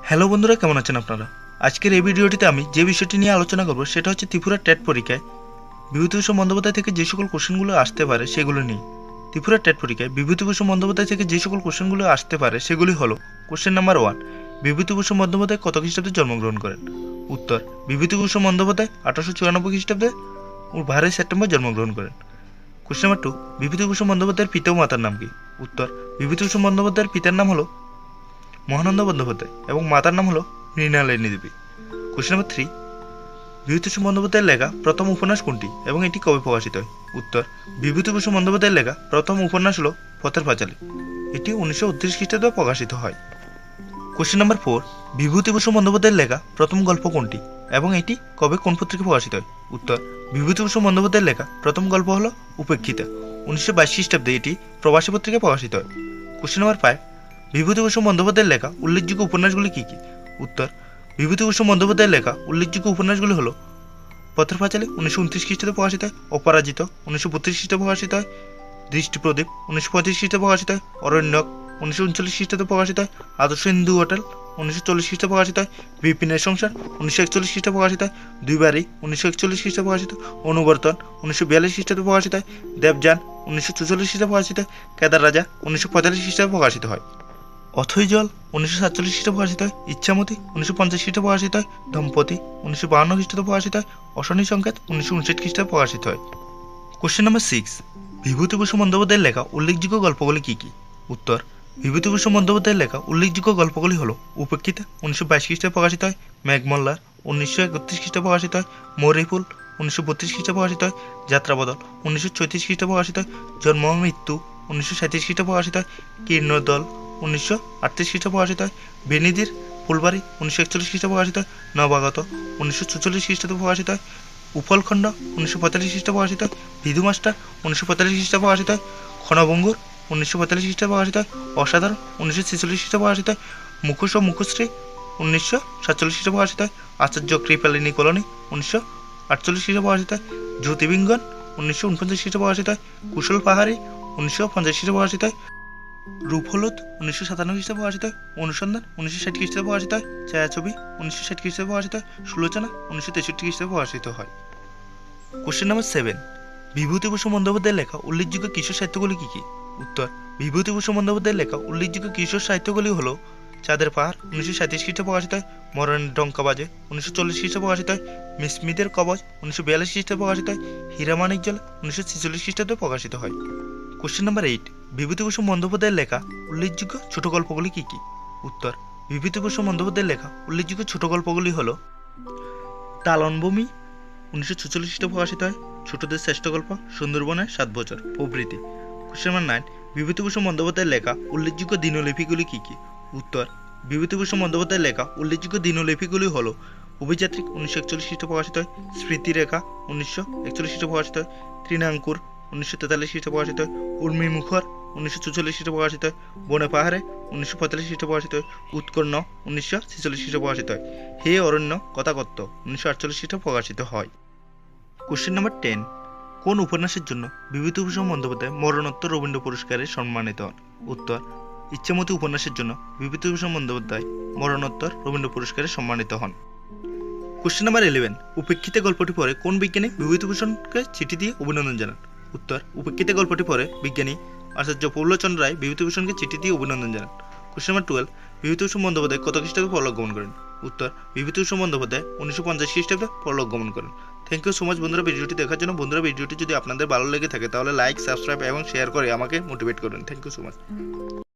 Hello বন্ধুরা, কেমন আছেন আপনারা? আজকের এই ভিডিওটিতে আমি যে বিষয়টি নিয়ে আলোচনা করব সেটা হচ্ছে ত্রিপুরা টেট পরীক্ষায় বিভূতিভূষণ বন্দ্যোপাধ্যায় থেকে যে সকল কোশ্চেনগুলো আসতে পারে সেগুলো নিয়ে। ত্রিপুরা টেট পরীক্ষায় বিভূতিভূষণ বন্দ্যোপাধ্যায় থেকে যে সকল কোশ্চেনগুলো আসতে পারে সেগুলি হলো: কোশ্চেন নাম্বার 1, বিভূতিভূষণ বন্দ্যোপাধ্যায় কত খ্রিস্টাব্দে জন্মগ্রহণ করেন? উত্তর: বিভূতিভূষণ বন্দ্যোপাধ্যায় 1894 খ্রিস্টাব্দে ও 12 সেপ্টেম্বর জন্মগ্রহণ করেন। কোশ্চেন নাম্বার 2, বিভূতিভূষণ বন্দ্যোপাধ্যায়ের পিতা ও মাতার নাম কি? উত্তর: বিভূতিভূষণ বন্দ্যোপাধ্যায়ের পিতার নাম হলো মহানন্দ বন্দ্যোপাধ্যায় এবং মাতার নাম হলো মৃণালিনী দেবী। কোশ্চেন নাম্বার 3, বিভূতিভূষণ বন্দ্যোপাধ্যায়ের লেখা প্রথম উপন্যাস কোনটি এবং এটি কবে প্রকাশিত হয়? উত্তর: বিভূতিভূষণ বন্দ্যোপাধ্যায়ের লেখা প্রথম উপন্যাস হলো পথের পাঁচালী। এটি 1939 খ্রিস্টাব্দে প্রকাশিত হয়। কোশ্চেন নাম্বার 4, বিভূতিভূষণ বন্দ্যোপাধ্যায়ের লেখা প্রথম গল্প কোনটি এবং এটি কবে কোন পত্রিকায় প্রকাশিত হয়? উত্তর: বিভূতিভূষণ বন্দ্যোপাধ্যায়ের লেখা প্রথম গল্প হলো উপেক্ষিতা। 1922 খ্রিস্টাব্দে এটি প্রবাসী পত্রিকায় প্রকাশিত হয়। কোশ্চেন নাম্বার 5, বিভূতিভূষণ বন্দ্যোপাধ্যায়ের লেখা উল্লেখযোগ্য উপন্যাসগুলি কী কী? উত্তর: বিভূতিভূষণ বন্দ্যোপাধ্যায়ের লেখা উল্লেখযোগ্য উপন্যাসগুলি হলো পথের পাঁচালী 1929 খ্রিস্টাব্দে প্রকাশিত হয়, অপরাজিত 1932 খ্রিস্টাব্দে প্রকাশিত হয়, দৃষ্টিপ্রদীপ 1935 খ্রিস্টাব্দে প্রকাশিত হয়, অরণ্যক 1939 খ্রিস্টাব্দে প্রকাশিত হয়, আদর্শ হিন্দু হোটেল 1940 খ্রিস্টাব্দে প্রকাশিত হয়, বিপিনের সংসার 1941 খ্রিস্টাব্দে প্রকাশিত হয়, দুই বাড়ি 1941 খ্রিস্টাব্দে প্রকাশিত, অনুবর্তন 1942 খ্রিস্টাব্দে প্রকাশিত হয়, দেবযান 1944 খ্রিস্টাব্দে প্রকাশিত হয়, কেদার রাজা 1945 খ্রিস্টাব্দে প্রকাশিত হয়, অথৈ জল 1947 খ্রিস্টাব্দে প্রকাশিত হয়, ইচ্ছামতি 1950 খ্রিস্টাব্দে প্রকাশিত হয়, দম্পতি 1952 খ্রিস্টাব্দে প্রকাশিত হয়, অশনি সংকেত 1959 খ্রিস্টাব্দে প্রকাশিত হয়। কোশ্চেন নাম্বার 6, বিভূতিভূষণ বন্দ্যোপাধ্যায়ের লেখা উল্লেখযোগ্য গল্পগুলি কী কী? উত্তর: বিভূতিভূষণ বন্দ্যোপাধ্যায়ের লেখা উল্লেখযোগ্য গল্পগুলি হলো উপেক্ষিতা 1922 খ্রিস্টাব্দে প্রকাশিত হয়, মেঘমল্লার 1931 খ্রিস্টাব্দে প্রকাশিত হয়, মৌরিফুল 1932 খ্রিস্টাব্দে প্রকাশিত হয়, যাত্রাবদল 1934 খ্রিস্টাব্দে প্রকাশিত হয়, জন্ম মৃত্যু 1937 খ্রিস্টাব্দে প্রকাশিত হয়, কীর্ণদল 1938 খ্রিস্টাব্দে প্রকাশিত হয়, বেনিদির ফুলবাড়ি 1941 খ্রিস্টাব্দে প্রকাশিত হয়, নবাগত 1944 খ্রিস্টাব্দে প্রকাশিত হয়, উপলখণ্ড 1945 খ্রিস্টাব্দে প্রকাশিত হয়, ভিধু মাস্টার 1945 খ্রিস্টাব্দে প্রকাশিত হয়, ক্ষণভঙ্গুর 1945 খ্রিস্টাব্দে প্রকাশিত হয়, অসাধারণ 1946 খ্রিস্টাব্দে প্রকাশিত হয়, মুখোশ ও মুখশ্রী 1947 খ্রিস্টাব্দে প্রকাশিত হয়, আচার্য কৃপালিনী কলোনি 1948 খ্রিস্টাব্দে প্রকাশিত হয়, জ্যোতির্বিজ্ঞান 1949 খ্রিস্টাব্দে প্রকাশিত হয়, কুশল পাহাড়ি 1950 খ্রিস্টাব্দে প্রকাশিত হয়, রূপহলুদ 1957 খ্রিস্টাব্দে প্রকাশিত হয়, অনুসন্ধান 1960 খ্রিস্টাব্দে প্রকাশিত হয়, ছায়াছবি 1960 খ্রিস্টাব্দে প্রকাশিত হয়, সুলোচনা 1963 খ্রিস্টাব্দে প্রকাশিত হয়। কোশ্চেন নাম্বার 7, বিভূতিভূষণ বন্দ্যোপাধ্যায়ের লেখা উল্লেখযোগ্য কিশোর সাহিত্যগুলি কী কী? উত্তর: বিভূতিভূষণ বন্দ্যোপাধ্যায়ের লেখা উল্লেখযোগ্য কিশোর সাহিত্যগুলি হলো চাঁদের পাহাড় 1937 খ্রিস্টাব্দে প্রকাশিত হয়, মরণের ডঙ্কা বাজে 1940 খ্রিস্টাব্দে প্রকাশিত হয়, মিসমিদের কবচ 1942 খ্রিস্টাব্দে প্রকাশিত হয়, হীরামানিক জল 1946 খ্রিস্টাব্দে প্রকাশিত হয়। কোশ্চেন নাম্বার 8, বিভূতিভূষণ বন্দ্যোপাধ্যায়ের লেখা উল্লেখযোগ্য ছোট গল্পগুলি কী কী? উত্তর: বিভূতিভূষণ বন্দ্যোপাধ্যায়ের লেখা উল্লেখযোগ্য ছোট গল্পগুলি হলো তালনভূমি 1946 খ্রিস্টাব্দে প্রকাশিত হয়, ছোটদের শ্রেষ্ঠ গল্প, সুন্দরবনের 7 বছর প্রভৃতি। কোশ্চেন নাম্বার 9, বিভূতিভূষণ বন্দ্যোপাধ্যায়ের লেখা উল্লেখযোগ্য দিনলিপিগুলি কী কী? উত্তর: বিভূতিভূষণ বন্দ্যোপাধ্যায়ের লেখা উল্লেখযোগ্য দিনলিপিগুলি হলো অভিযাত্রিক 1941 খ্রিস্টাব্দে প্রকাশিত হয়, স্মৃতিরেখা 1941 খ্রিস্টাব্দে প্রকাশিত হয়, তৃণাঙ্কুর 1943 খ্রিস্টাব্দে প্রকাশিত হয়, উর্মিমুখর 1944 খ্রিস্টাব্দে প্রকাশিত হয়, বনে পাহাড়ে 1945 খ্রিস্টাব্দে প্রকাশিত হয়, উৎকর্ণ 1946 খ্রিস্টাব্দে প্রকাশিত হয়, হে অরণ্য কথাকত্ত 1948 খ্রিস্টাব্দে প্রকাশিত হয়। কোশ্চেন নাম্বার 10, কোন উপন্যাসের জন্য বিভূতিভূষণ বন্দ্যোপাধ্যায় মরণোত্তর রবীন্দ্র পুরস্কারে সম্মানিত হন? উত্তর: ইচ্ছামতি উপন্যাসের জন্য বিভূতিভূষণ বন্দ্যোপাধ্যায় মরণোত্তর রবীন্দ্র পুরস্কারে সম্মানিত হন। কোশ্চেন নাম্বার 11, উপেক্ষিত গল্পটি পড়ে কোন বিজ্ঞানী বিভূতিভূষণকে চিঠি দিয়ে অভিনন্দন জানান? উত্তর: উপেক্ষিত গল্পটি পড়ে বিজ্ঞানী আচার্য প্রফুল্লচন্দ্র রায় বিভূতিভূষণকে চিঠি দিয়ে অভিনন্দন জানান। কোশ্চেন নাম্বার 12, বিভূতিভূষণ বন্দ্যোপাধ্যায় কত খ্রিস্টাব্দে পরলোক গমন করেন? উত্তর: বিভূতিভূষণ বন্দ্যোপাধ্যায় 1950 খ্রিস্টাব্দে পরলোক গমন করেন। থ্যাংক ইউ সো মাচ বন্ধুরা ভিডিওটি দেখার জন্য। বন্ধুরা ভিডিওটি যদি আপনাদের ভালো লেগে থাকে তাহলে লাইক, সাবস্ক্রাইব এবং শেয়ার করে আমাকে মোটিভেট করুন। Thank you so much.